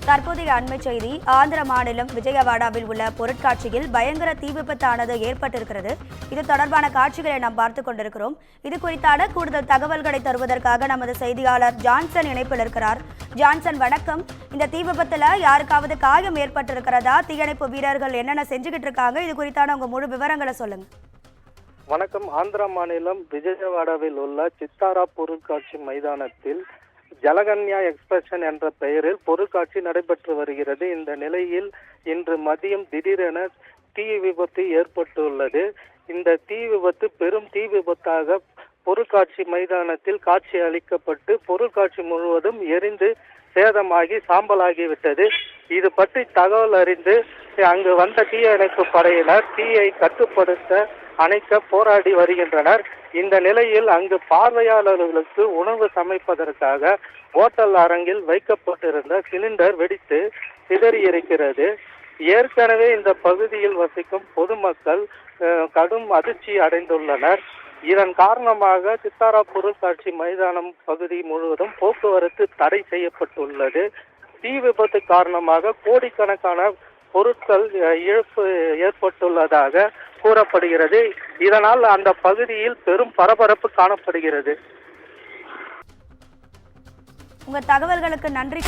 தற்போதைய அண்மை செய்தி. ஆந்திர மாநிலம் விஜயவாடாவில் உள்ள பொருட்காட்சியில் பயங்கர தீ விபத்தானது ஏற்பட்டிருக்கிறது. இது தொடர்பான காட்சிகளை நாம் பார்த்துக் கொண்டிருக்கிறோம். இது குறித்தான கூடுதல் தகவல்களை தருவதற்காக நமது செய்தியாளர் ஜான்சன் இணைப்பில் இருக்கிறார். ஜான்சன், வணக்கம். இந்த தீ விபத்துல யாருக்காவது காயம் ஏற்பட்டிருக்கிறதா? தீயணைப்பு வீரர்கள் என்னென்ன செஞ்சுக்கிட்டு இருக்காங்க? இது குறித்தான உங்க முழு விவரங்களை சொல்லுங்க. வணக்கம். ஆந்திர மாநிலம் விஜயவாடாவில் உள்ள சித்தாரா பொருட்காட்சி மைதானத்தில் ஜலகன்யா எக்ஸ்பிரஷன் என்ற பெயரில் பொருட்காட்சி நடைபெற்று வருகிறது. இந்த நிலையில் இன்று மதியம் திடீரென தீ விபத்து ஏற்பட்டுள்ளது. இந்த தீ விபத்து பெரும் தீ விபத்தாக பொருட்காட்சி மைதானத்தில் காட்சி அளிக்கப்பட்டு பொருட்காட்சி முழுவதும் எரிந்து சேதமாகி சாம்பலாகிவிட்டது. இது பற்றி தகவல் அறிந்து அங்கு வந்த தீயணைப்பு படையினர் தீயை கட்டுப்படுத்த அணைக்க போராடி வருகின்றனர். இந்த நிலையில் அங்கு பார்வையாளர்களுக்கு உணவு சமைப்பதற்காக ஓட்டல் அரங்கில் வைக்கப்பட்டிருந்த சிலிண்டர் வெடித்து சிதறியிருக்கிறது. ஏற்கனவே இந்த பகுதியில் வசிக்கும் பொதுமக்கள் கடும் அதிர்ச்சி அடைந்துள்ளனர். இதன் காரணமாக சித்தாரா பொருட்காட்சி மைதானம் பகுதி முழுவதும் போக்குவரத்து தடை செய்யப்பட்டுள்ளது. தீ விபத்து காரணமாக கோடிக்கணக்கான பொருட்கள் இழப்பு ஏற்பட்டுள்ளதாக கூறப்படுகிறது. இதனால் அந்த பகுதியில் பெரும் பரபரப்பு காணப்படுகிறது. உங்க தகவல்களுக்கு நன்றி.